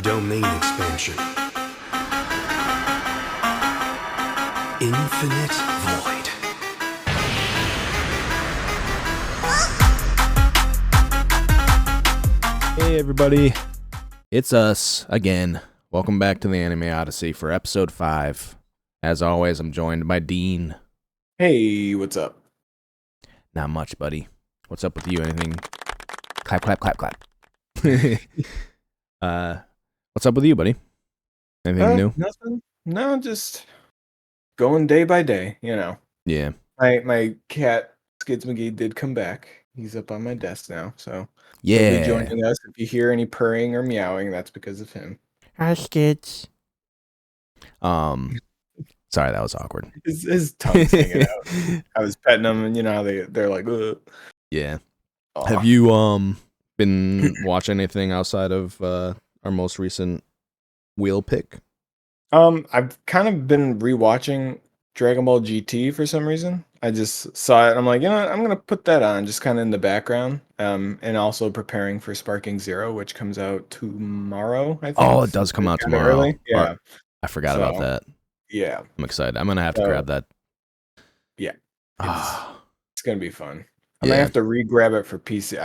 Domain expansion. Infinite void. Hey everybody, it's us again. Welcome back to the Anime Odyssey for episode 5. As always, I'm joined by Dean. Hey, what's up? Not much, buddy. What's up with you? Anything? Clap, clap, clap, clap. What's up with you, buddy? Anything new? Nothing. No, just going day by day, you know. Yeah. My cat, Skids McGee, did come back. He's up on my desk now, so he'll be Yeah. joining us. If you hear any purring or meowing, that's because of him. Hi, Skids. Sorry, that was awkward. His tongue's hanging out. I was petting him, and you know how they're like, ugh. Yeah. Aw. Have you been watching anything outside of our most recent wheel pick? I've kind of been rewatching Dragon Ball GT for some reason. I just saw it. I'm like, you know what? I'm gonna put that on just kind of in the background. And also preparing for Sparking Zero, which comes out tomorrow. I think. Oh, it does come out Kinda tomorrow. early. Yeah, I forgot about that. yeah. I'm excited. I'm gonna have to grab that. Yeah, Ah, it's gonna be fun. I yeah. might have to re-grab it for PC.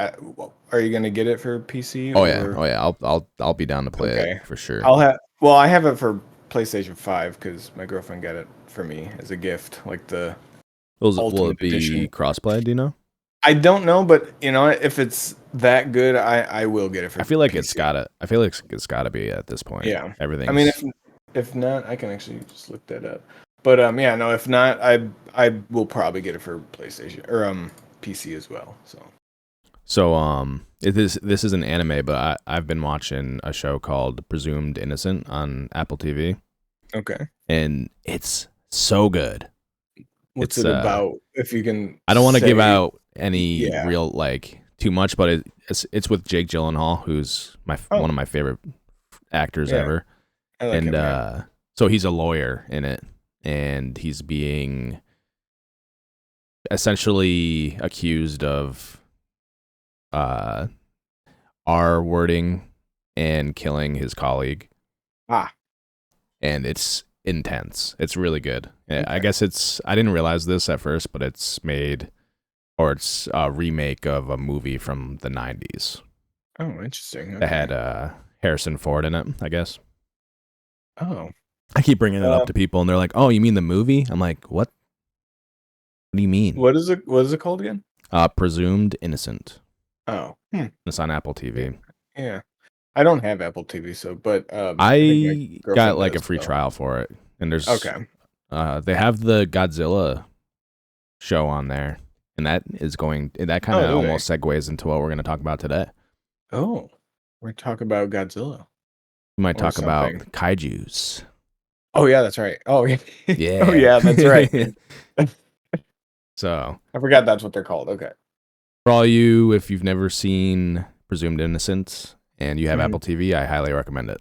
Are you gonna get it for PC? Oh yeah. I'll be down to play Okay. it for sure. I have it for PlayStation 5 because my girlfriend got it for me as a gift, like the Will Ultimate it be Edition. crossplay? Do you know? I don't know, but you know, if it's that good, I will get it for. I feel like PC. it's gotta. I feel like it's gotta be at this point. Yeah. Everything. I mean, if not, I can actually just look that up. But yeah, no, if not, I will probably get it for PlayStation or PC as well. So this is an anime, but I've been watching a show called Presumed Innocent on Apple TV, okay, and it's so good. what's It's, it about? If you can, I don't want to say- give out any Yeah. real too much, but it's with Jake Gyllenhaal, who's one of my favorite actors Yeah. ever, I like and him, yeah. so he's a lawyer in it, and he's being essentially accused of R-wording and killing his colleague. And it's intense. It's really good. I Okay. guess I didn't realize this at first, but it's a remake of a movie from the 90s Oh, interesting. that had Harrison Ford in it, I guess. Oh, I keep bringing it up to people, and they're like, "Oh, you mean the movie?" I'm like, "What? What do you mean?" what is it? What is it called again? Presumed Innocent. Oh, It's on Apple TV. yeah. I don't have Apple TV, but I think my got girlfriend like a does, free so- trial for it, and there's Okay. they have the Godzilla show on there, and that kind Oh, of do they? almost segues into what we're going to talk about today. Oh, we're talking about Godzilla. We might Or talk about something. kaijus. Oh yeah, that's right. Oh yeah. Yeah. Oh yeah, that's right. So I forgot that's what they're called. Okay. for all you, if you've never seen Presumed Innocent and you have Mhm. Apple TV, I highly recommend it.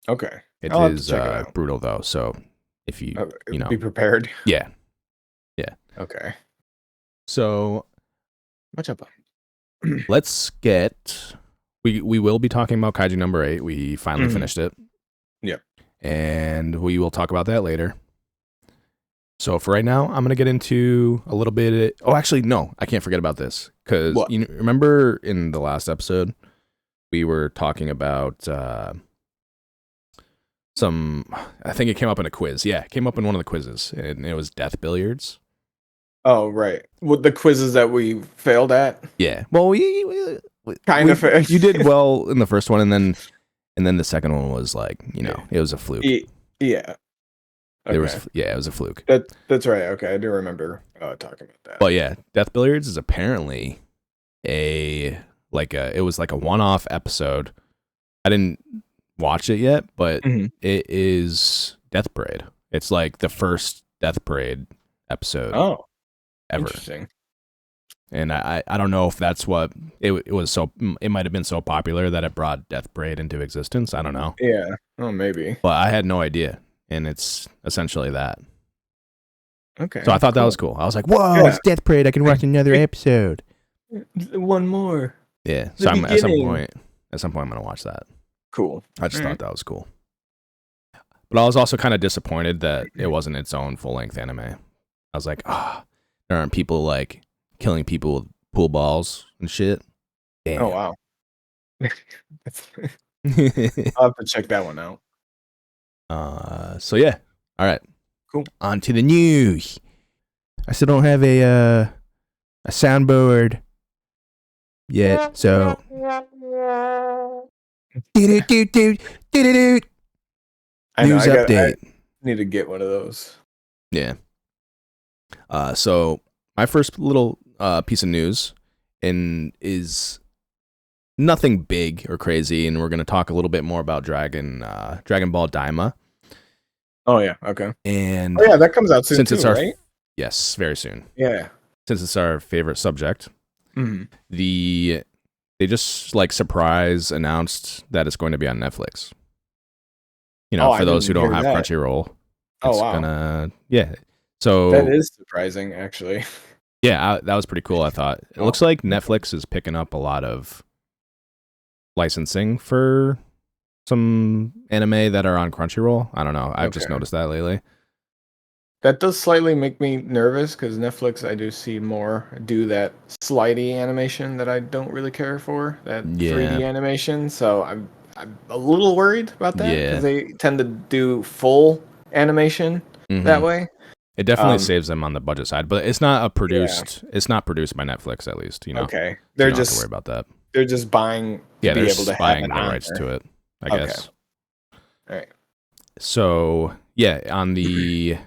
Okay. It I'll have to is check it out. brutal though, so if you you know, Be prepared. yeah. Okay. So What's up? let's get. We will be talking about Kaiju number 8. We finally Mhm. finished it. Yep. And we will talk about that later. So for right now, I'm gonna get into a little bit. Oh, actually, no, I can't forget about this because What? you remember in the last episode we were talking about some. I think it came up in a quiz. Yeah, it came up in one of the quizzes, and it was death billiards. Oh right. With the quizzes that we failed at. Yeah. Well, Kind of. You did well in the first one, and then the second one was like, it was a fluke. Yeah. There Okay. was it was a fluke. That's right. Okay, I do remember talking about that. But yeah, Death Billiards is apparently it was like a one-off episode. I didn't watch it yet, but Mhm. it is Death Parade. It's like the first Death Parade episode Oh, ever. interesting. And I don't know if that's what it was. So it might have been so popular that it brought Death Parade into existence. I don't know, Yeah. Oh, maybe. but I had no idea, and it's essentially that. Okay. So I thought that was cool. I was like, "Whoa, it's Death Parade! I can watch another episode." One more. Yeah. The So at some beginning. point, I'm gonna watch that. Cool. I just All thought right. that was cool. But I was also kind of disappointed that it wasn't its own full-length anime. I was like, there aren't people like killing people with pool balls and shit. Damn. Oh wow. I'll have to check that one out. So yeah. All right. Cool. On to the news. I still don't have a soundboard yet, so I know. news I update. need to get one of those. Yeah. So my first little piece of news is nothing big or crazy, and we're going to talk a little bit more about Dragon Ball Daima. Oh yeah. Okay. And Oh yeah, that comes out soon since too, it's our right? yes, very soon. Yeah. Since it's our favorite subject, Mm-hmm. they just like surprise announced that it's going to be on Netflix. You know, Oh, for I those who didn't don't hear have that. Crunchyroll, Oh it's wow. gonna So That is surprising, actually. yeah, that was pretty cool. I thought it looks like Netflix is picking up a lot of licensing for some anime that are on Crunchyroll. I don't know. I've just Okay. noticed that lately. That does slightly make me nervous because Netflix, I do see more do that slidey animation that I don't really care for, that Yeah, 3D animation. So I'm a little worried about that yeah. because they tend to do full animation that hmm way. It definitely Um, saves them on the budget side, but it's not yeah. It's not produced by Netflix, at least. You know, Okay. so you don't have to worry about that. They're just buying to Yeah, they're be able to have buying it the on rights there. to it, I Okay. guess. All right. So yeah, on the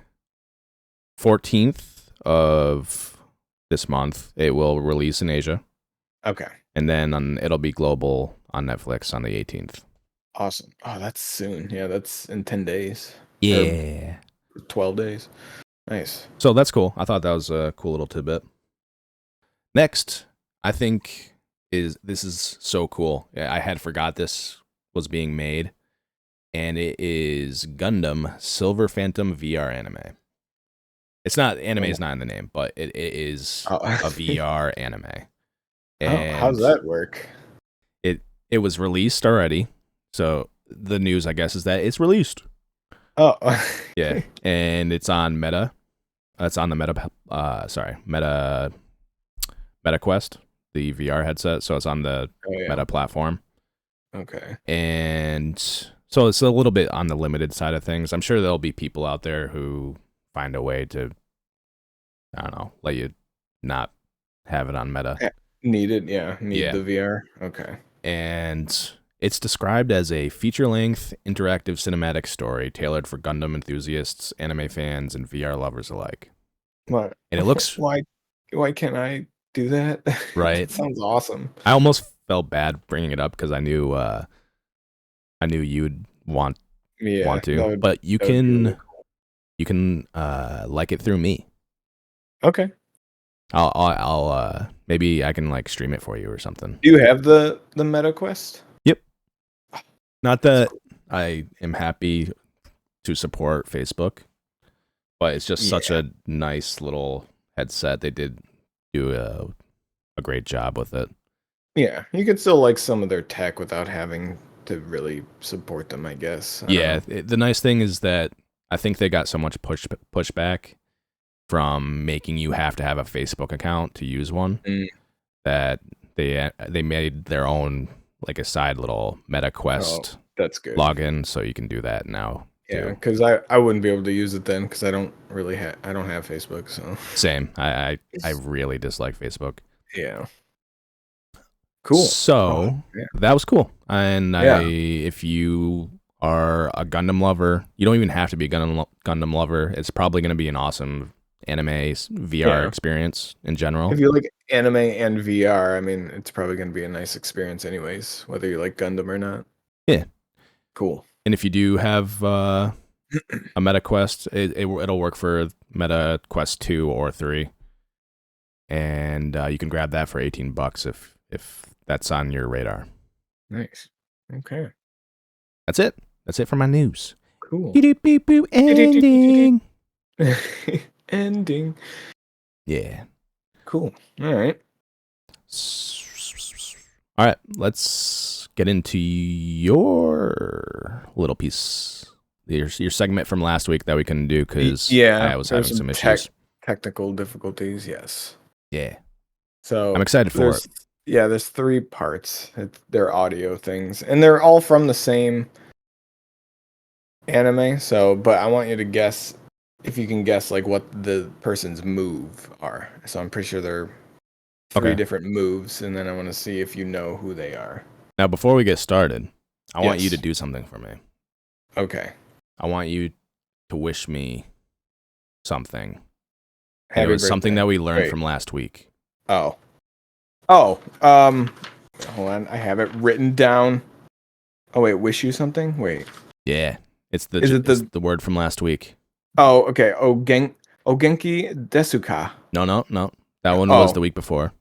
14th of this month, it will release in Asia, Okay. and then it'll be global on Netflix on the 18th. Awesome. Oh, that's soon. Yeah, that's in 10 days. Or Yeah. 12 days. Nice. So that's cool. I thought that was a cool little tidbit. Next, I think this is so cool. I had forgot this was being made, and it is Gundam Silver Phantom VR anime. It's not anime is not in the name, but it is Oh. a VR anime. How's And that work? it was released already. So the news, I guess, is that it's released. Oh. Yeah, and it's on Meta. It's on the Meta Quest, the VR headset. So it's on the Oh, yeah. Meta platform. Okay. And so it's a little bit on the limited side of things. I'm sure there'll be people out there who find a way to, I don't know, let you not have it on Meta. Needed, yeah. Need Yeah. the VR. Okay. And it's described as a feature-length, interactive cinematic story tailored for Gundam enthusiasts, anime fans, and VR lovers alike. What? And it looks Why can't I do that? right. That sounds awesome. I almost felt bad bringing it up because I knew you'd want Yeah. to, but you that would be really can like it through me. Okay. I'll maybe I can like stream it for you or something. Do you have the Meta Quest? Yep. Not that cool. I am happy to support Facebook, but it's just such a nice little headset. They did do a great job with it. Yeah, you could still like some of their tech without having to really support them, I guess. Yeah, the nice thing is that I think they got so much pushback from making you have to have a Facebook account to use one that they made their own like a side little Meta Quest that's good. login, so you can do that now. Yeah, because I wouldn't be able to use it then because I don't have Facebook. So Same. I really dislike Facebook. yeah. Cool. So that was cool. And if you are a Gundam lover, you don't even have to be a Gundam lover. It's probably going to be an awesome anime VR experience in general. If you like anime and VR, I mean, it's probably going to be a nice experience anyways, whether you like Gundam or not. Yeah. Cool. And if you do have a Meta Quest, it'll work for Meta Quest 2 or 3. And you can grab that for $18 if that's on your radar. Nice. Okay. That's it. That's it for my news. Cool. Ending. Ending. Yeah. Cool. All right. All right, let's get into your little piece, your segment from last week that we couldn't do because Yeah, I was there's having some some issues. technical difficulties. Yes. Yeah, So I'm excited for it. there's 3 parts. They're audio things, and they're all from the same anime. So, but I want you to guess if you can guess like what the person's move are. So I'm pretty sure they're 3 Okay. different moves, and then I want to see if you know who they are. Now, before we get started, I want you to Yes. do something for me. Okay. I want you to wish me something. And Happy it was something birthday. that we learned Wait. from last week. Oh. Hold on. I have it written down. Oh wait, wish you something? Wait. Yeah, it's Is it it's the the word from last week. Oh, okay. Ogenki desuka. No. That one was Oh. the week before.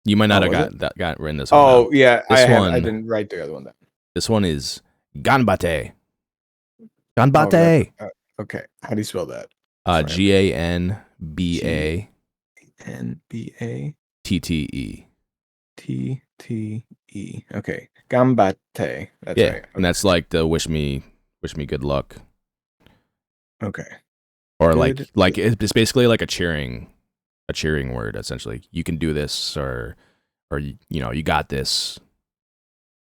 You might not Oh, have was it? got written this one down. Oh, yeah, This I one, didn't write the other one down. this one is ganbate. Oh, that's Ganbate. okay. How do you spell that? Sorry. GANBA NBA TTE. TTE. Okay. Gambate. That's Yeah, right. and that's like the wish me good luck, Okay. or Good. like it's basically like a cheering word essentially. You can do this, or you got this.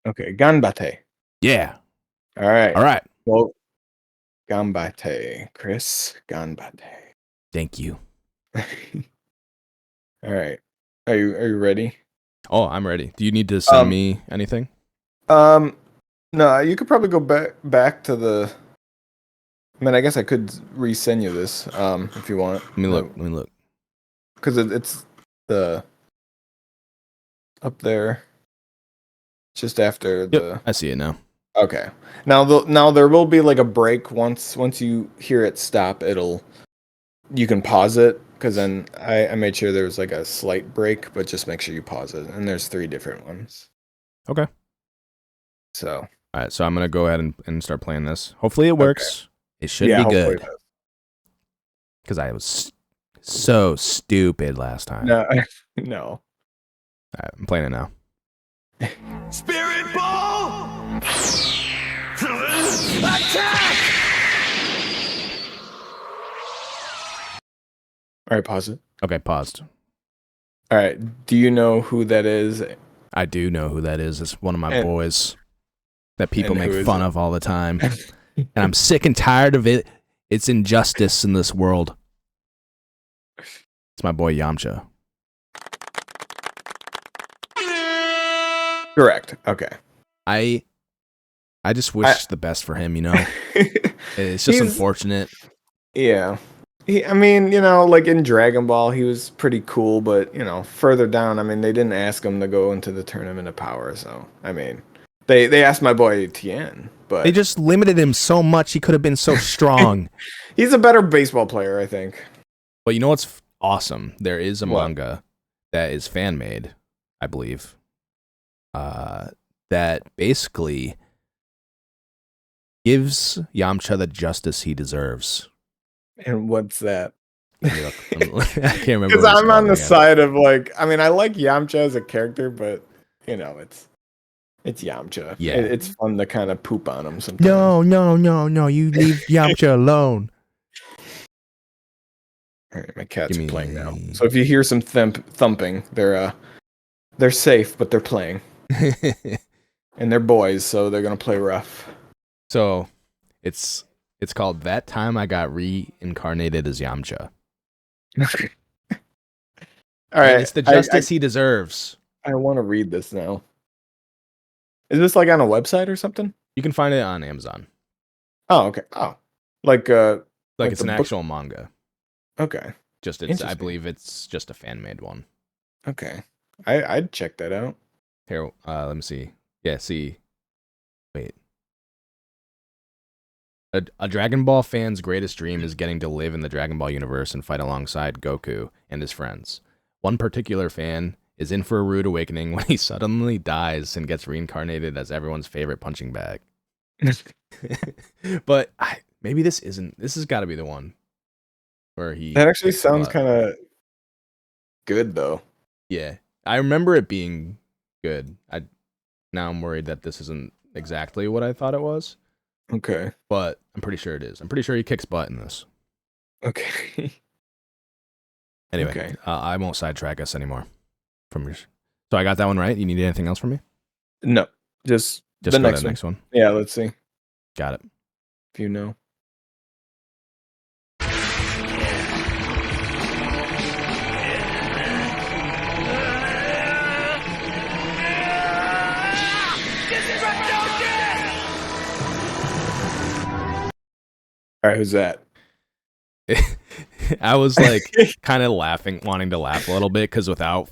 Okay. Ganbate. Yeah. All right. All right. Well, Gambate, Chris. Gambate. Thank you. All right. Are you ready? Oh, I'm ready. Do you need to send me anything? No, you could probably go back to the. I mean, I guess I could resend you this, if you want. Let me look. Because it's the up there, just after Yep, the. I see it now. Okay. Now there will be like a break once you hear it stop. You can pause it because then I made sure there was like a slight break, but just make sure you pause it. And there's 3 different ones. Okay. So. All right, so I'm gonna go ahead and start playing this. Hopefully it works. It should Yeah, be hopefully good. Because I was so stupid last time. No, no. All right, I'm playing it now. Spirit Ball! Attack! All right, pause it. Okay, paused. All right. Do you know who that is? I do know who that is. It's one of my And- boys that people and make who is fun it? of all the time. And I'm sick and tired of it. It's injustice in this world. It's my boy Yamcha. Correct. Okay. I just wish the best for him, you know? It's just unfortunate. Yeah. I mean, like in Dragon Ball, he was pretty cool, but further down, I mean, they didn't ask him to go into the Tournament of Power, so I mean, they asked my boy Tien, but They just limited him so much. He could have been so strong. he's a better baseball player, I think. But you know what's awesome? There is a What? manga that is fan made, I believe. That basically gives Yamcha the justice he deserves. And what's that? I can't remember. Because what it's I'm on called the again. side of like, I mean, I like Yamcha as a character, but it's Yamcha. Yeah. It's fun to kind of poop on him sometimes. No. You leave Yamcha alone. All right, my cats are playing now. So if you hear some thumping, they're safe, but they're playing, and they're boys, so they're gonna play rough. So, it's called That Time I Got Reincarnated as Yamcha. All And right, it's the justice he deserves. I want to read this now. Is this like on a website or something? You can find it on Amazon. Oh, okay. Oh, like Like it's the an book? actual manga. Okay, Just I Interesting. believe it's just a fan made one. okay. I'd check that out. Here, let me see. Yeah, see. Wait. A Dragon Ball fan's greatest dream is getting to live in the Dragon Ball universe and fight alongside Goku and his friends. One particular fan is in for a rude awakening when he suddenly dies and gets reincarnated as everyone's favorite punching bag. But maybe this isn't. This has got to be the one where he. That actually kicks the sounds butt. kind of good, though. Yeah, I remember it being good. Now I'm worried that this isn't exactly what I thought it was, Okay. but I'm pretty sure it is. I'm pretty sure he kicks butt in this. Okay. Anyway, Okay. I won't sidetrack us anymore from your. So I got that one right. You need anything else from me? No, just Just the go next to the one. next one. Yeah, let's see Got it. if you know. All right, who's that? I was like kind of laughing, wanting to laugh a little bit because without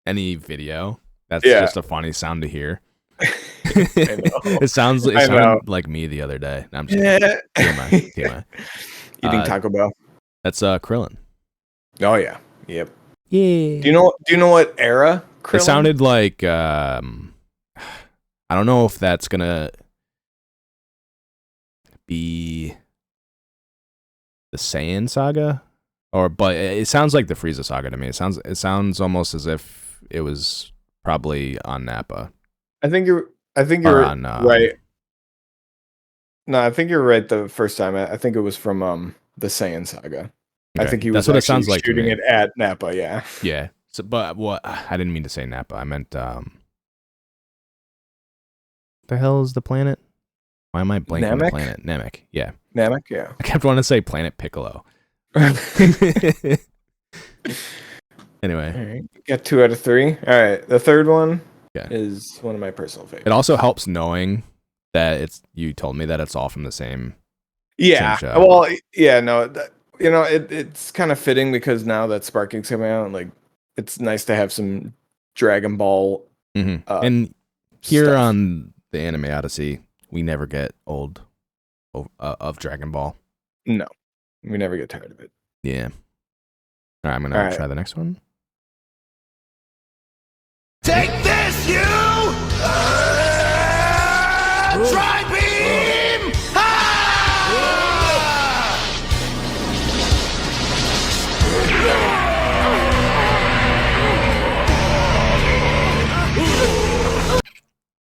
any video, that's Yeah. just a funny sound to hear. I know. It sounded like me the other day. No, I'm just kidding. Yeah. TMI. Eating Taco Bell. That's Krillin. Oh yeah. Yep. Yeah. Do you know what era Krillin? It sounded like I don't know if that's gonna be the Saiyan saga, but it sounds like the Frieza saga to me. It sounds almost as if it was probably on Nappa. I think you're on, right. No, I think you're right the first time. I think it was from the Saiyan saga. I Okay. think he was That's what it actually sounds like to shooting me. it at Nappa, yeah. Yeah. So, but what I didn't mean to say Nappa. I meant the hell is the planet? Why am I blanking on the Namek? planet? Namek. Yeah. Namek, yeah. I kept wanting to say Planet Piccolo. Anyway, All right. Got 2 out of 3. All right. The third one Yeah. is one of my personal favorites. it also helps knowing that you told me that it's all from the same. Yeah. same show. Well, yeah, no. It's kind of fitting because now that Sparking's coming out, like it's nice to have some Dragon Ball. And here stuff. on the Anime Odyssey, we never get old of Dragon Ball. No. We never get tired of it. Yeah. All right, I'm gonna try the next one. Take this, you! Tri-beam!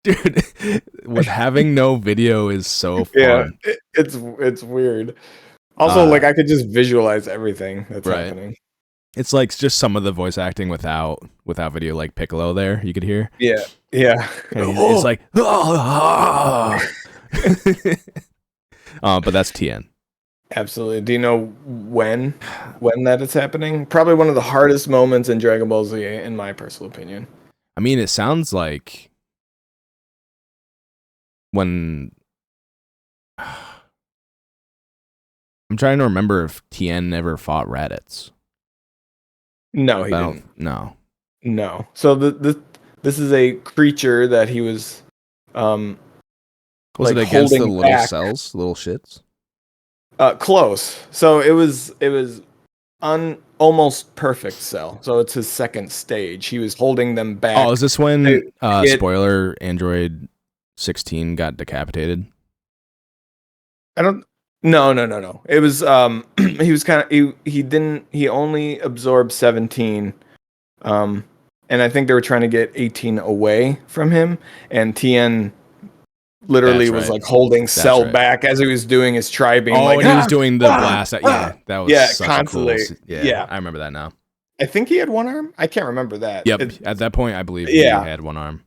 Dude, with having no video is so fun. Yeah, it's weird. Also, like I could just visualize everything that's happening. It's like just some of the voice acting without video, like Piccolo there, you could hear. Yeah, yeah. It's like, but that's TN. Absolutely. Do you know when that is happening? Probably one of the hardest moments in Dragon Ball Z, in my personal opinion. I mean, it sounds like when I'm trying to remember if Tien ever fought Raditz. No, he didn't. No. So this is a creature that he was Was like it against the holding little back. cells, little shits? Close. So it was almost perfect cell. So it's his second stage. He was holding them back. Oh, is this when It- spoiler Android 16 got decapitated? I don't. No. It was he was kind of he only absorbed 17, and I think they were trying to get 18 away from him, and Tien literally That's was right. like holding Cell right. back as he was doing his tri-beam. Oh, like, and he was doing the blast. That was Yeah, such constantly. a cool. Yeah. I remember that now. I think he had one arm. I can't remember that. Yep. At that point, I believe Yeah. he had one arm.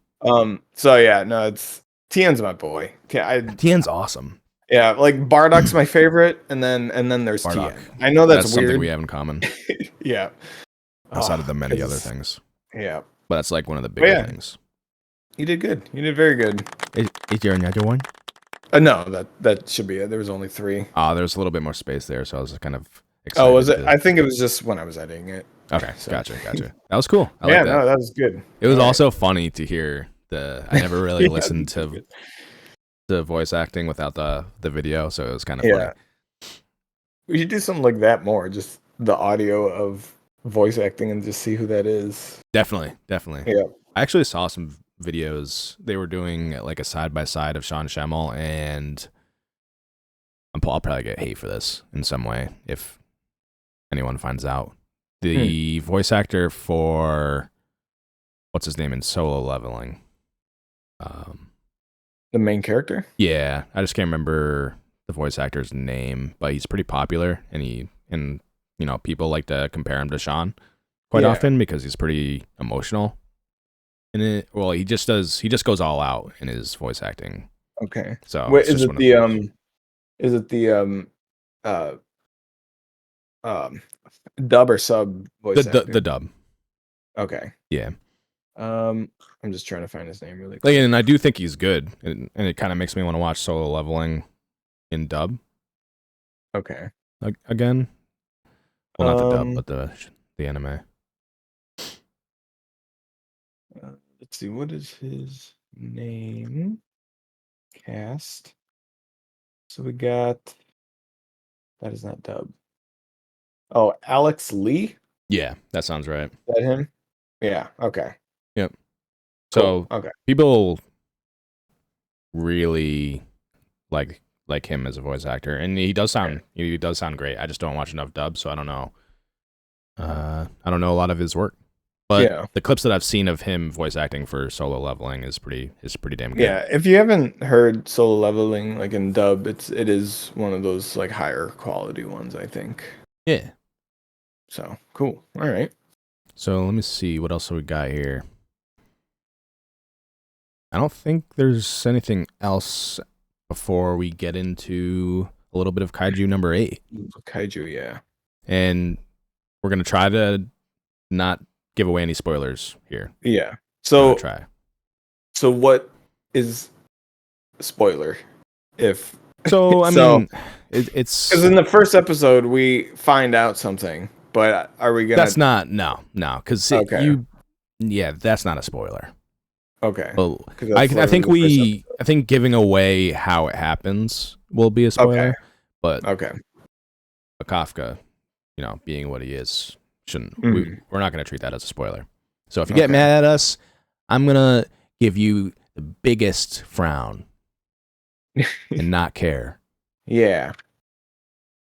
So yeah, no, it's Tien's my boy. Tien's awesome. Yeah, like Bardock's my favorite, and then there's Bardock. Tien. I know that's weird. something we have in common Yeah. outside of the many 'cause- other things. Yeah. But that's like one of the bigger yeah. things. You did good. You did very good. Is there another one? No, that should be it. There was only 3. There's a little bit more space there, so I was kind of excited. Oh, was it? to- I think it was just when I was editing it. Okay, so- gotcha. That was cool. I Yeah, like that. no, that was good. It was All right. also funny to hear I never really Yeah, listened that's to good. the voice acting without the video, so it was kind of Yeah. funny. We should do something like that more. Just the audio of voice acting and just see who that is. Definitely. Yeah. I actually saw some videos. They were doing like a side by side of Sean Schemmel, and I'll probably get hate for this in some way if anyone finds out. The voice actor for what's his name in Solo Leveling, The main character? Yeah, I just can't remember the voice actor's name, but he's pretty popular, and people like to compare him to Sean quite often because he's pretty emotional. And he just goes all out in his voice acting. Okay. So Wait, is it the dub or sub voice actor? the dub? Okay. Yeah. I'm just trying to find his name really quick. And I do think he's good, and it kind of makes me want to watch Solo Leveling in dub. Okay. Again. Well, not the dub, but the anime. Let's see. What is his name? Cast. So we got. That is not dub. Oh, Alex Lee. Yeah, that sounds right. Is that him? Yeah. Okay. Yep. Cool. So okay. People really like him as a voice actor, and he does sound great. I just don't watch enough dub, so I don't know. I don't know a lot of his work, but the clips that I've seen of him voice acting for Solo Leveling is pretty damn good. Yeah, if you haven't heard Solo Leveling like in dub, it is one of those like higher quality ones, I think. Yeah. So cool. All right. So let me see what else we got here. I don't think there's anything else before we get into a little bit of Kaiju number 8. Kaiju, yeah. And we're going to try to not give away any spoilers here. Yeah. So try. So what is a spoiler? If so, I mean, it's because in the first episode we find out something, but are we gonna? That's not no, because that's not a spoiler. Okay. Well, I think giving away how it happens will be a spoiler. Okay. But okay. Kafka, being what he is, shouldn't. We're not going to treat that as a spoiler. So if you get mad at us, I'm gonna give you the biggest frown and not care. Yeah.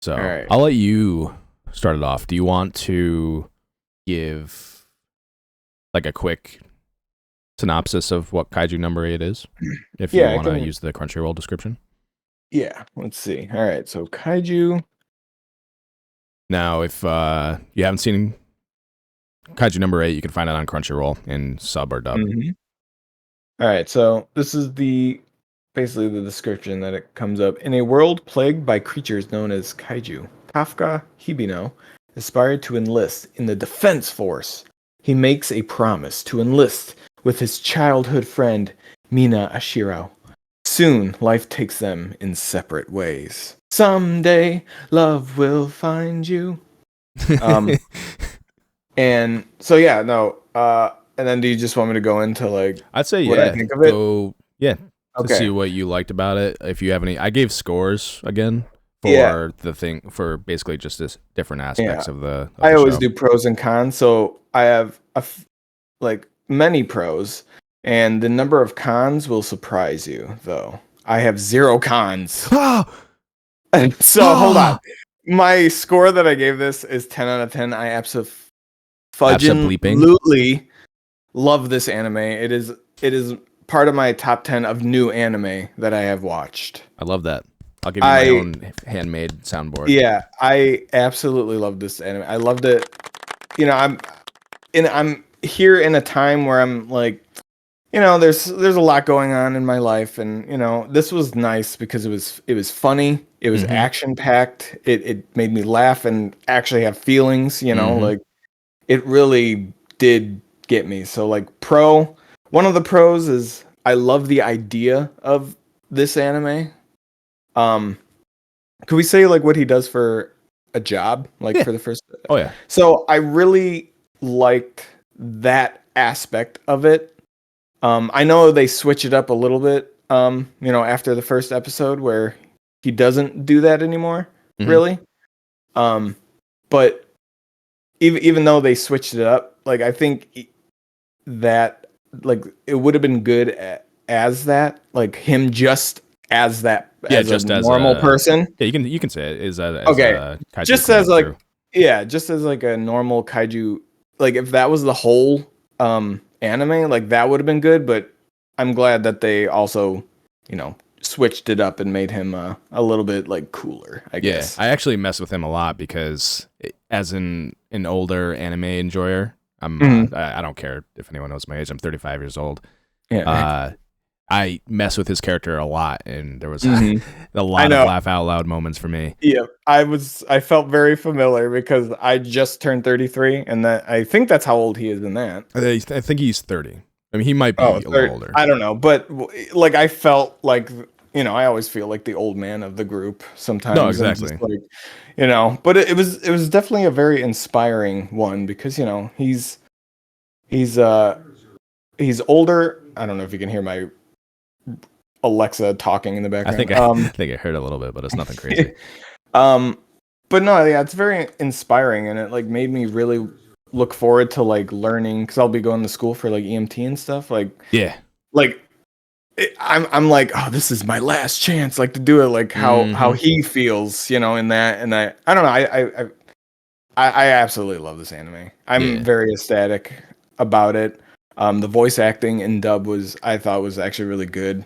So I'll let you start it off. Do you want to give like a quick synopsis of what Kaiju number 8 is? If you want to use the Crunchyroll description. Yeah. Let's see. All right. So Kaiju. Now, if you haven't seen Kaiju number 8, you can find it on Crunchyroll in sub or dub. Mm-hmm. All right, so this is basically the description that it comes up. In a world plagued by creatures known as kaiju, Kafka Hibino aspired to enlist in the defense force. He makes a promise to enlist with his childhood friend Mina Ashiro. Soon, life takes them in separate ways. Someday, love will find you. And so and then do you just want me to go into like I'd say what I think of it? To see what you liked about it. If you have any, I gave scores again for the thing, for basically just this different aspects of the I always show. do pros and cons, so I have like many pros, and the number of cons will surprise you though. I have 0 cons. So hold on. My score that I gave this is 10 out of 10. I absolutely love this anime. It is part of my top 10 of new anime that I have watched. I love that. I'll give you my own handmade soundboard. Yeah, I absolutely love this anime. I loved it. I'm here in a time where I'm like, there's a lot going on in my life, and this was nice because it was funny. It was action packed. It made me laugh and actually have feelings. Like it really did get me. So like one of the pros is I love the idea of this anime. Could we say like what he does for a job, like for the first? Oh yeah. So I really liked that aspect of it. I know they switch it up a little bit, after the first episode where he doesn't do that anymore, really. But even though they switched it up, like I think that like it would have been good as that, like him just as that, as just a normal person. Yeah, you can say it is as okay, just as like just as like a normal kaiju. Like if that was the whole anime, like that would have been good, but I'm glad that they also, switched it up and made him a little bit like cooler, I guess. I actually mess with him a lot because as an older anime enjoyer, I don't care if anyone knows my age. I'm 35 years old. Yeah. I mess with his character a lot, and there was a lot of laugh out loud moments for me. Yeah, I felt very familiar because I just turned 33, and that I think that's how old he is in that. I think he's 30. I mean, he might be a little older. I don't know, but like I felt like I always feel like the old man of the group sometimes. No, exactly. Just like, but it was definitely a very inspiring one because he's older. I don't know if you can hear my Alexa talking in the background. I think I heard a little bit, but it's nothing crazy. But no, yeah, it's very inspiring, and it like made me really look forward to like learning because I'll be going to school for like EMT and stuff. Like, yeah, like I'm like, oh, this is my last chance, like to do it, like how he feels, in that, and I don't know, I absolutely love this anime. I'm very ecstatic about it. The voice acting in dub I thought was actually really good.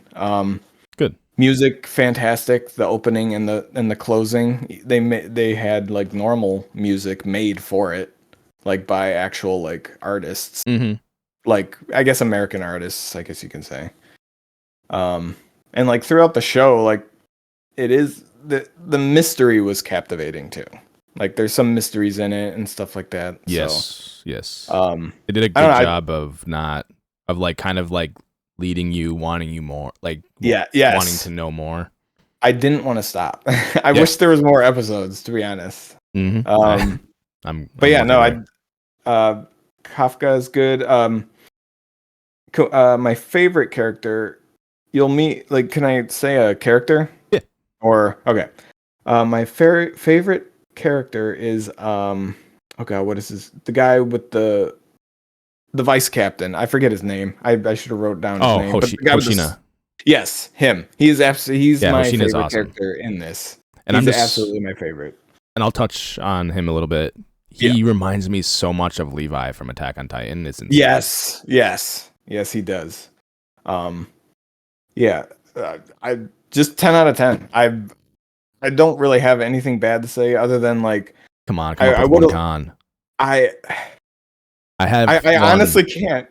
Good music, fantastic. The opening and the closing, they had like normal music made for it, like by actual like artists, like I guess American artists, I guess you can say. And like throughout the show, like it is the mystery was captivating too. Like there's some mysteries in it and stuff like that. Yes. They did a good job of kind of leading you, wanting you more, like wanting to know more. I didn't want to stop. I wish there was more episodes, to be honest. But Kafka is good. My favorite character, you'll meet. Like, can I say a character? Yeah. Or okay. My favorite character is oh god, what is his? The guy with the vice captain. I forget his name. I should have wrote down his name. Hoshina. Yes, him. He's my Hoshina's favorite awesome. character in this. And he's absolutely my favorite. And I'll touch on him a little bit. He reminds me so much of Levi from Attack on Titan. It's insane. Yes, he does. I just 10 out of 10. I don't really have anything bad to say other than like, come up with one con. I honestly can't.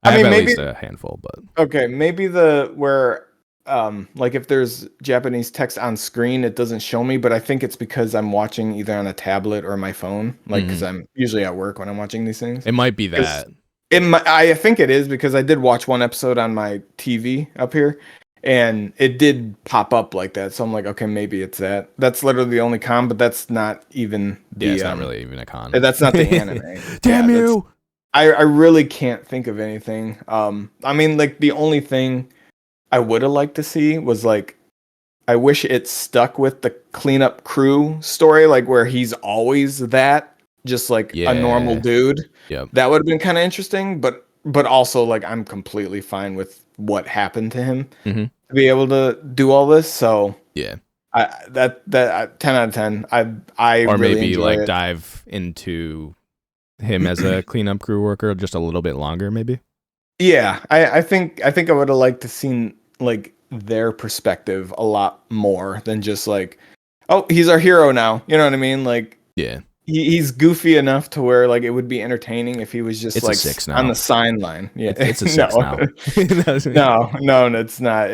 I mean, maybe at least a handful, but okay, maybe like if there's Japanese text on screen, it doesn't show me, but I think it's because I'm watching either on a tablet or my phone, like because I'm usually at work when I'm watching these things. It might be that. I think it is because I did watch one episode on my TV up here, and it did pop up like that. So I'm like, okay, maybe it's that. That's literally the only con, but that's not even the. Yeah, it's not really even a con. That's not the anime. Damn you! I really can't think of anything. I mean, like the only thing I would have liked to see was like, I wish it stuck with the cleanup crew story, like where he's always just like a normal dude. Yep. That would have been kind of interesting, but also like I'm completely fine with what happened to him to be able to do all this. So yeah, that 10 out of 10. I or really maybe like it. Dive into him as a cleanup crew worker just a little bit longer, maybe. Yeah, I think I would have liked to seen like their perspective a lot more than just like, oh, he's our hero now. You know what I mean? Like, yeah. He's goofy enough to where like it would be entertaining if he was just it's like a 6 now. On the sideline. Yeah, it's a 6 now. No, it's not.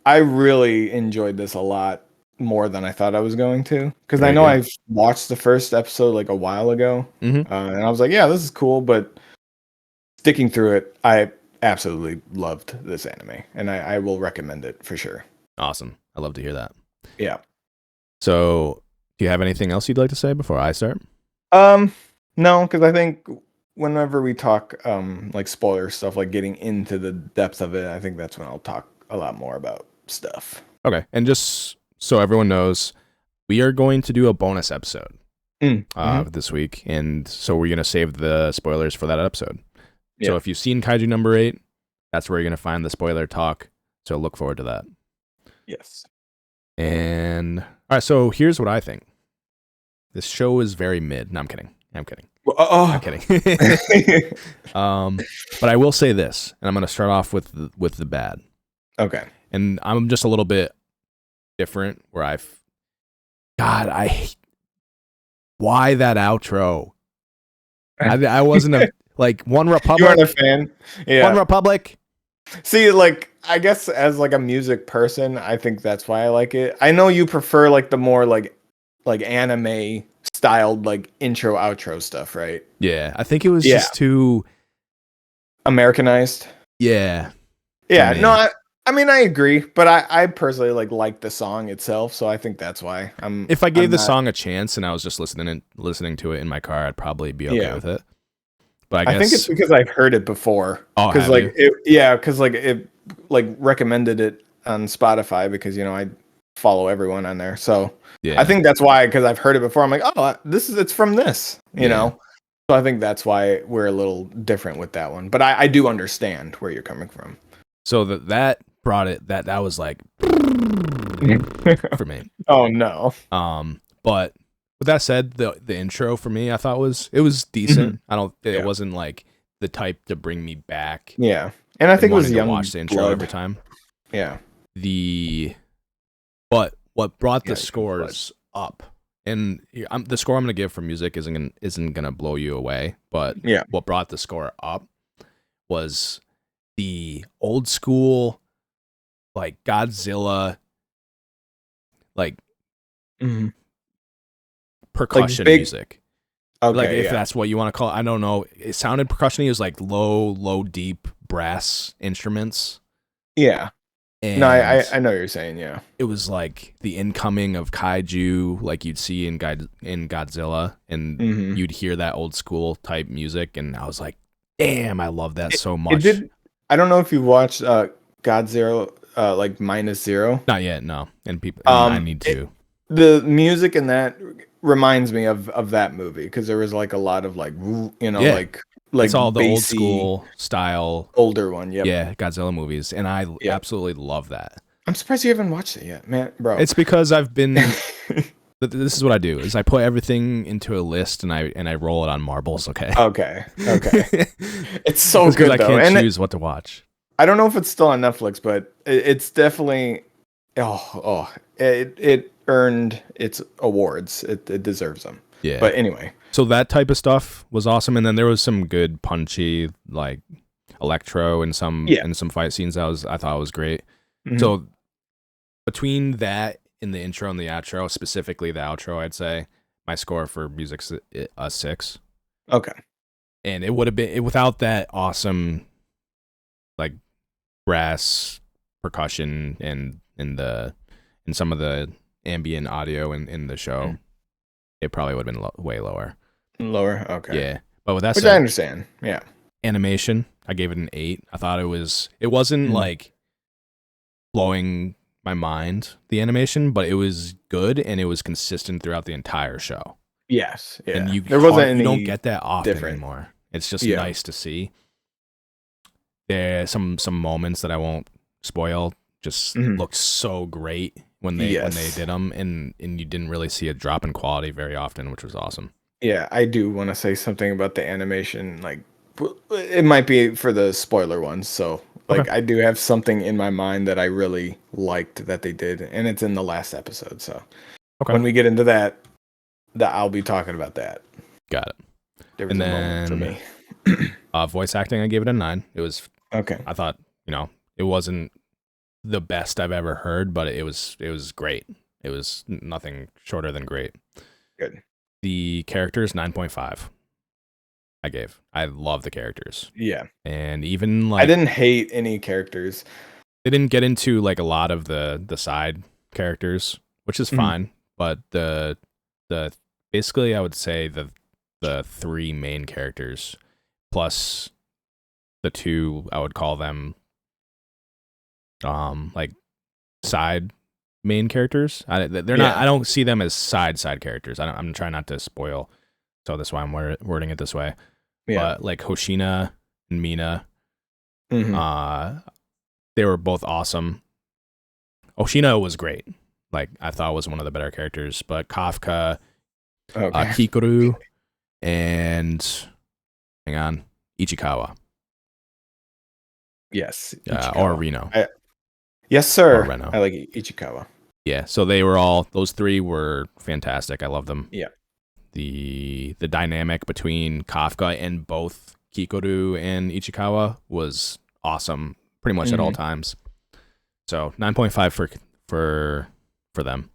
I really enjoyed this a lot more than I thought I was going to, because I know I watched the first episode like a while ago, and I was like, yeah, this is cool, but sticking through it, I absolutely loved this anime, and I will recommend it for sure. Awesome. I love to hear that. Yeah. So, do you have anything else you'd like to say before I start? No, because I think whenever we talk like spoiler stuff, like getting into the depth of it, I think that's when I'll talk a lot more about stuff. Okay, and just so everyone knows, we are going to do a bonus episode this week, and so we're going to save the spoilers for that episode. So if you've seen Kaiju number 8, that's where you're going to find the spoiler talk, so look forward to that. Yes. And all right, so here's what I think. This show is very mid. No, I'm kidding. I'm kidding. Oh, I'm kidding. But I will say this, and I'm going to start off with the bad. okay. And I'm just a little bit different where why that outro? I wasn't like One Republic. You aren't a fan? Yeah. One Republic. See, like, I guess as like a music person, I think that's why I like it. I know you prefer like the more like anime styled like intro outro stuff, right? Yeah, I think it was just too Americanized. Yeah. Yeah, me. no, I mean I agree, but I personally like the song itself, so I think that's why If I gave I'm the not- song a chance and I was just listening to it in my car, I'd probably be okay Yeah. with it. But I guess I think it's because I've heard it before. Oh, Because have like you? it recommended it on Spotify because I follow everyone on there. So Yeah. I think that's why, because I've heard it before. I'm like, oh, it's from this, you Yeah. know. So I think that's why we're a little different with that one. But I do understand where you're coming from. So that brought it that was like for me. Oh no. But with that said, the intro for me, I thought it was decent. It wasn't like the type to bring me back. Yeah, and I think it was wanting to young watch the intro blood. every time. Yeah. But what brought the Yeah, scores up, and the score I'm gonna give for music isn't gonna blow you away, but Yeah. what brought the score up was the old school, like Godzilla, like Mhm. percussion big- music. Okay. Like if yeah. that's what you want to call it. I don't know. It sounded percussion-y. It was like low, deep brass instruments. Yeah. And No, I know what you're saying. Yeah. it was like the incoming of kaiju, like you'd see in Godzilla, and Mhm. you'd hear that old school type music, and I was like, damn, I love that so much. It did. I don't know if you watched God Zero, like Minus Zero. Not yet, no. And people, I need to. The music in that reminds me of that movie because there was like a lot of like Yeah. like It's all the old bassy, school style. older one. Yep. Yeah, Godzilla movies, and I Yep. absolutely love that. I'm surprised you haven't watched it yet, man, bro. It's because I've been. This is what I do: is I put everything into a list and I roll it on marbles. Okay. okay. It's so Because good I though, can't and choose what to watch. I don't know if it's still on Netflix, but it's definitely it earned its awards. It deserves them. Yeah. But anyway, So that type of stuff was awesome, and then there was some good punchy like electro and some fight scenes I thought was great. Mhm. So between that in the intro and the outro, specifically the outro, I'd say my score for music's a 6. Okay. And it would have been without that awesome like brass percussion and some of the ambient audio in the show, it probably would have been way lower. Lower. Okay. Yeah. But with that Which I said, understand. Yeah. animation, I gave it an 8. I thought it wasn't like blowing my mind, the animation, but it was good and it was consistent throughout the entire show. Yes. Yeah. And you don't get that often anymore. It's just nice to see. There's some moments that I won't spoil just looked so great when they did them, and you didn't really see a drop in quality very often, which was awesome. Yeah, I do want to say something about the animation. Like, it might be for the spoiler ones. So, like, Okay. I do have something in my mind that I really liked that they did, and it's in the last episode. So, when we get into that I'll be talking about that. Got it. There was And a moment for then me. voice acting, I gave it a 9. It was Okay. I thought, it wasn't the best I've ever heard, but it was great. It was nothing shorter than great. Good. The characters 9.5. I love the characters. Yeah. And even like I didn't hate any characters. they didn't get into like a lot of the side characters, which is fine, but the basically I would say the 3 main characters plus the 2, I would call them like side main characters. They're not. I don't see them as side characters. I'm trying not to spoil, so that's why I'm wording it this way. Yeah. But like Hoshina and Mina, they were both awesome. Hoshina was great. Like I thought was one of the better characters, but Kafka, Okay. Kikoru, and hang on, Ichikawa. Yes. Or Reno. Yes, sir. Or Reno. I like Ichikawa. Yeah, so those three were fantastic. I love them. Yeah. The dynamic between Kafka and both Kikoru and Ichikawa was awesome pretty much at all times. So 9.5 for them.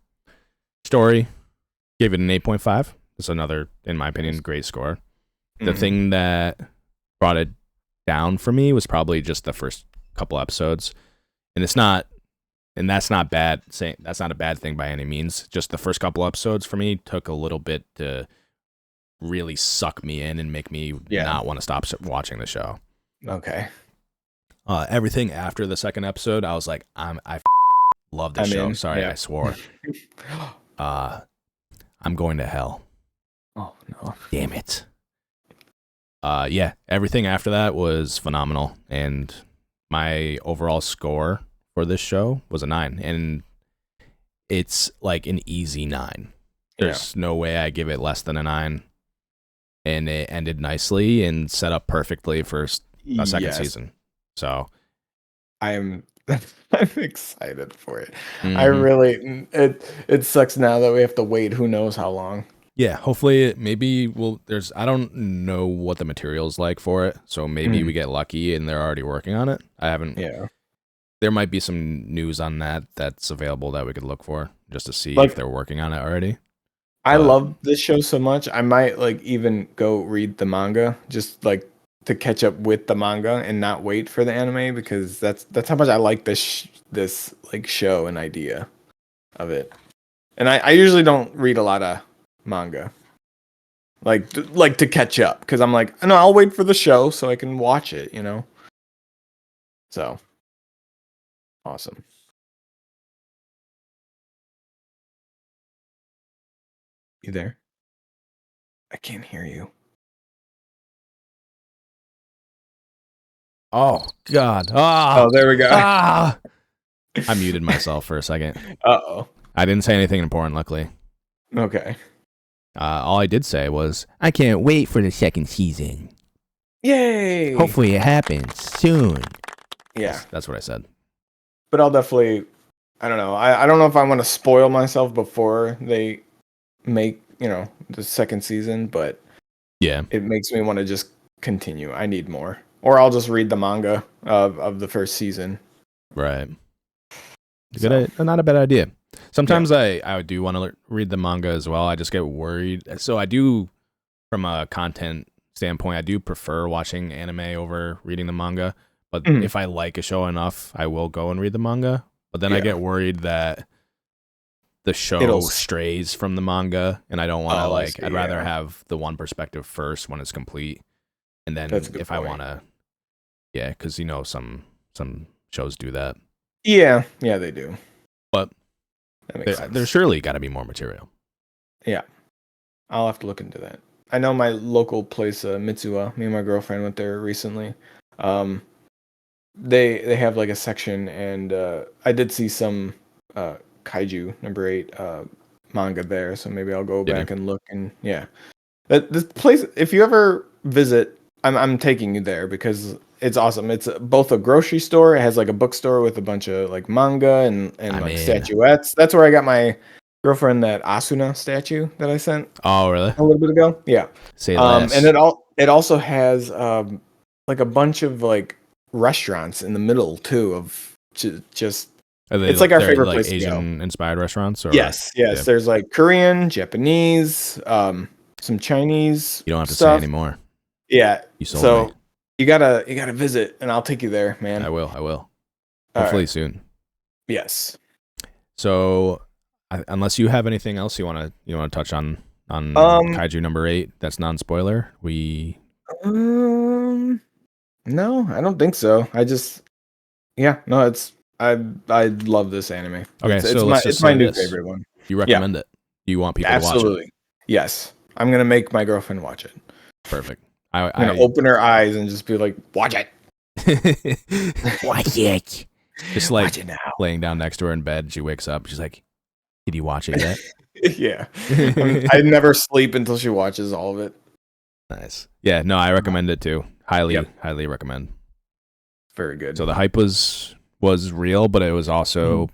Story, gave it an 8.5. It's another, in my opinion, great score. The thing that brought it down for me was probably just the first couple episodes. And that's not bad. That's not a bad thing by any means. Just the first couple episodes for me took a little bit to really suck me in and make me not want to stop watching the show. Okay. Everything after the second episode, I was like, I love this show. Sorry, I swore. I'm going to hell. Oh no! Damn it. Everything after that was phenomenal, and my overall score for this show was a 9, and it's like an easy 9. There's no way I give it less than a 9, and it ended nicely and set up perfectly for a second season. So I'm excited for it. I really it sucks now that we have to wait who knows how long. Yeah, hopefully I don't know what the material's like for it, so maybe we get lucky and they're already working on it. I haven't. Yeah. There might be some news on that's available that we could look for just to see if they're working on it already. I love this show so much. I might even go read the manga just to catch up with the manga and not wait for the anime, because that's how much I like this show and idea of it. And I usually don't read a lot of manga, like to catch up, because I'm like, no, I'll wait for the show so I can watch it, So awesome. You there? I can't hear you. Oh God! Oh, there we go. I muted myself for a second. Uh-oh. I didn't say anything important, luckily. Okay. All I did say was, I can't wait for the second season. Yay! Hopefully it happens soon. Yeah. That's what I said. But I'll definitely, I don't know. I don't know if I want to spoil myself before they make, the second season, but yeah, it makes me want to just continue. I need more. Or I'll just read the manga of the first season. Right. Not a bad idea. Sometimes I do want to read the manga as well. I just get worried. So I do, from a content standpoint, I do prefer watching anime over reading the manga. But if I like a show enough, I will go and read the manga. But then I get worried that the show strays from the manga, and I don't want to I'd rather have the one perspective first when it's complete. And then if I want to, because some shows do that. Yeah, they do. But there's surely got to be more material. Yeah. I'll have to look into that. I know my local place, Mitsuwa, me and my girlfriend went there recently. They have a section, and I did see some Kaiju number 8 manga there, so maybe I'll go back and look. And this place, if you ever visit, I'm taking you there because it's awesome. It's both a grocery store. It has a bookstore with a bunch of manga and statuettes. That's where I got my girlfriend that Asuna statue that I sent. Oh, really? A little bit ago. Yeah. Say less. And it also has a bunch of restaurants in the middle too of just. It's our favorite place to go. Asian inspired restaurants. Or? Yes. Yeah. There's Korean, Japanese, some Chinese. You don't have to stuff. say anymore. Yeah. You sold me. You gotta visit, and I'll take you there, man. I will. Hopefully soon. Yes. So, unless you have anything else you want to touch on Kaiju number 8, that's non-spoiler. No, I don't think so. I love this anime. Okay, it's my new favorite one. You recommend it? You want people to watch it? Absolutely. Yes. I'm gonna make my girlfriend watch it. Perfect. I'm gonna open her eyes and just be like, watch it. Watch it. Just watch it now. Laying down next to her in bed, she wakes up. She's like, "Did you watch it yet?" Yeah. I never sleep until she watches all of it. Nice. Yeah, no, I recommend it too. Highly, Yep. highly recommend. Very good. So the hype was real, but it was also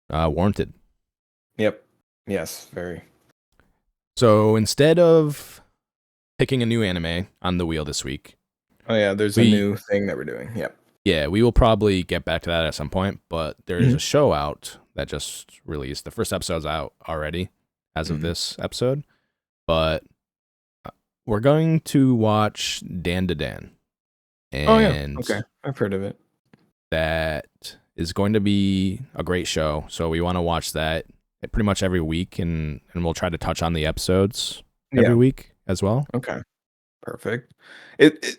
warranted. Yep. Yes, very. So instead of picking a new anime on the wheel this week, Oh yeah, there's a new thing that we're doing. Yep. yeah, we will probably get back to that at some point, but there is a show out that just released. The first episode's out already as of this episode, but we're going to watch Dan to Dan. And Oh yeah. Okay. I've heard of it. that is going to be a great show. So we want to watch that pretty much every week, and we'll try to touch on the episodes every week as well. Okay. Perfect.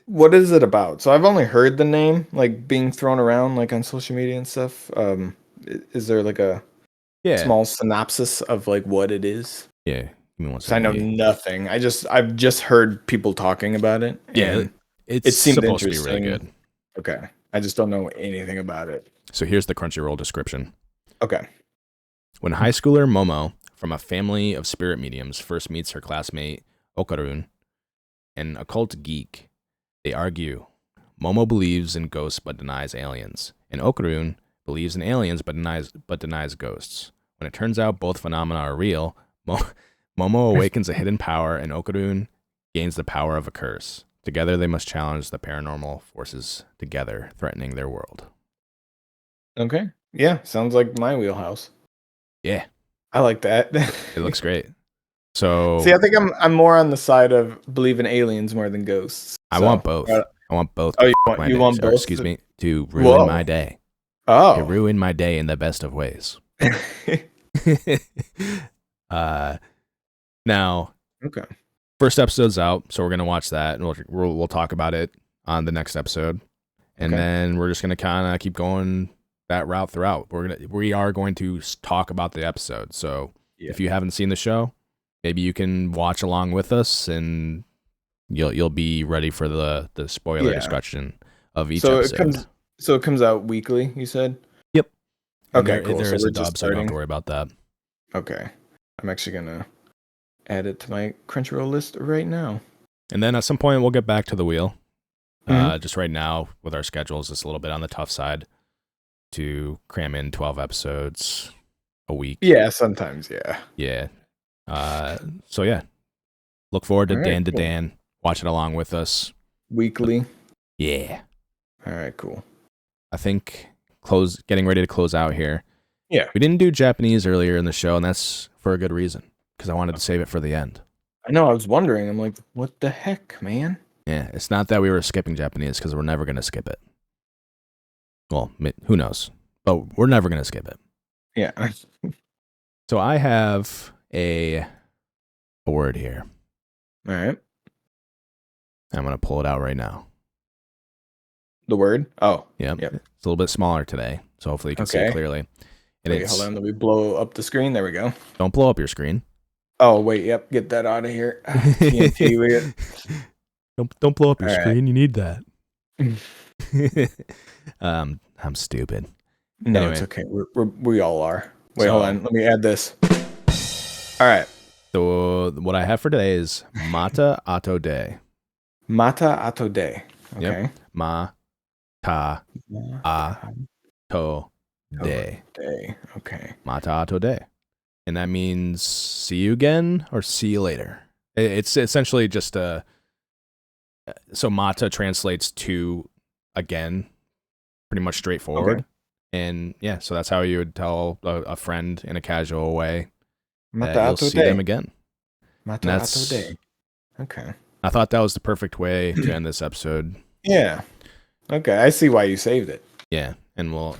What is it about? So I've only heard the name like being thrown around like on social media and stuff. Is there like a small synopsis of like what it is? Yeah. Give me one 'Cause I second know here. nothing. I've just heard people talking about it. Yeah, and it's it seemed supposed to be really interesting. good. Okay. I just don't know anything about it. So here's the Crunchyroll description. Okay. When high schooler Momo from a family of spirit mediums first meets her classmate Okarun, an occult geek, they argue. Momo believes in ghosts but denies aliens, and Okarun believes in aliens but denies ghosts. When it turns out both phenomena are real, Momo awakens a hidden power, and Okarun gains the power of a curse. Together, they must challenge the paranormal forces together, threatening their world. Okay. Yeah. Sounds like my wheelhouse. Yeah, I like that. it looks great. So, See, I think I'm more on the side of believe in aliens more than ghosts. I want both. I want both. Oh, to you want both? Excuse me, to ruin my day. Oh, To ruin my day in the best of ways. Now, okay. first episode's out, so we're gonna watch that, and we'll talk about it on the next episode, and then we're just gonna kind of keep going that route throughout. We are going to talk about the episode. So if you haven't seen the show, maybe you can watch along with us, and you'll be ready for the spoiler discussion of each episode. It comes out weekly, you said? Yep. Okay, cool. There is a dub, so don't have to worry about that. Okay. I'm actually gonna add it to my Crunchyroll list right now. And then at some point we'll get back to the wheel. Just right now with our schedules, it's a little bit on the tough side to cram in 12 episodes a week. Yeah, sometimes, yeah. Yeah. So yeah, look forward to Dan to cool. Dan. Watch it along with us. Weekly. Yeah. All right, cool. I think getting ready to close out here. Yeah. We didn't do Japanese earlier in the show, and that's for a good reason, because I wanted to save it for the end. I know, I was wondering. I'm like, what the heck, man? Yeah, it's not that we were skipping Japanese, because we're never going to skip it. Well, who knows? But we're never going to skip it. Yeah. So I have a word here. All right. I'm going to pull it out right now. The word? Oh. Yep. Yep. It's a little bit smaller today, so hopefully you can see it clearly. And wait, hold on. Let me blow up the screen. There we go. Don't blow up your screen. Oh, wait. Yep. Get that out of here. TNT with it. Don't blow up your screen. You need that. I'm stupid. No, Anyway. it's okay. We all are. Wait, hold on. Let me add this. All right. So what I have for today is Mata Ato De. Mata Ato De. Okay. Yep. Ma-ta Ato De. Okay. Mata Ato De. And that means see you again or see you later. It's essentially just so mata translates to again, pretty much straightforward. Okay. And yeah, so that's how you would tell a friend in a casual way Mata that you'll Ato see De. them again. Mata Ato De. Okay. I thought that was the perfect way to end this episode. Yeah. Okay, I see why you saved it. Yeah, and we'll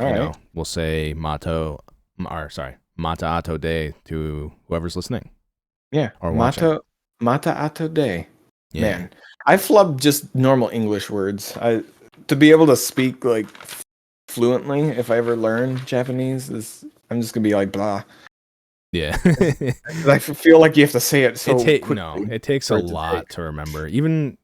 we'll say Mata Ato De to whoever's listening. Yeah. Or watching. Mata Ato De. Yeah. Man, I flub just normal English words. To be able to speak like fluently, if I ever learn Japanese, I'm just gonna be like blah. Yeah. I feel like you have to say it so quickly. No, it takes a lot to remember. Even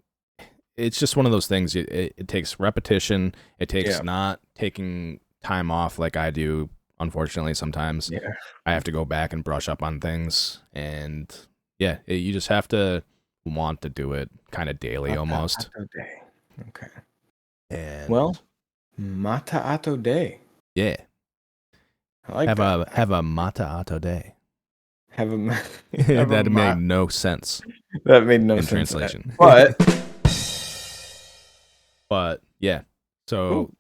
it's just one of those things. It takes repetition. It takes not taking time off like I do. Unfortunately, sometimes I have to go back and brush up on things. And yeah, you just have to want to do it kind of daily almost. Mata Ato Day. Okay. And Well, Mata Ato Day. yeah, I like have that. a Mata Ato Day. Have a That made no sense that made no in sense. translation. But yeah. So cool.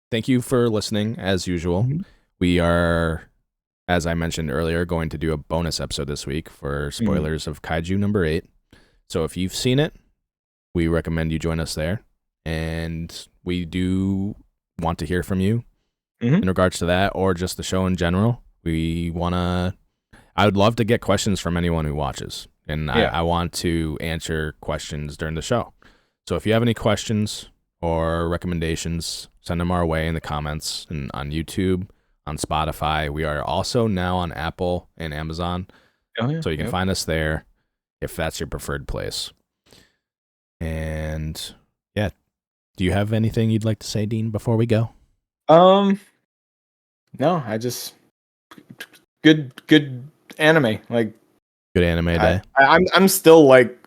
thank you for listening as usual. Mhm. We are, as I mentioned earlier, going to do a bonus episode this week for spoilers of Kaiju number 8. So if you've seen it, we recommend you join us there. And we do want to hear from you in regards to that or just the show in general. I would love to get questions from anyone who watches. And I want to answer questions during the show. So if you have any questions or recommendations, send them our way in the comments and on YouTube, on Spotify. We are also now on Apple and Amazon. Oh, yeah. So you can find us there if that's your preferred place. And yeah, do you have anything you'd like to say, Dean, before we go? No, I just good anime. Like Good anime day. I'm still like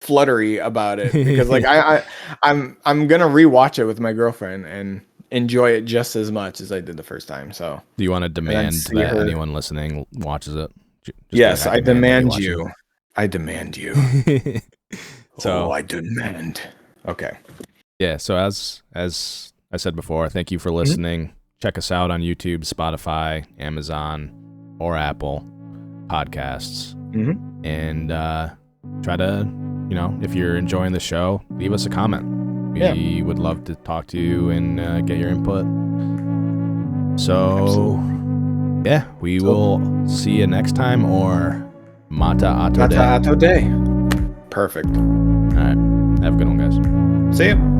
fluttery about it because like I'm gonna rewatch it with my girlfriend and enjoy it just as much as I did the first time. So Do you want to demand see that her- anyone listening watches it? Just be yes, like, I demand that you. I demand you. watch it. So I demand. Okay. yeah, so as I said before, thank you for listening. Check us out on YouTube, Spotify, Amazon, or Apple Podcasts. And try to, if you're enjoying the show, leave us a comment. We would love to talk to you and get your input. So, yeah, we will see you next time, or Mata Ato Day. Mata Ato Day. Perfect. All right. Have a good one, guys. See ya.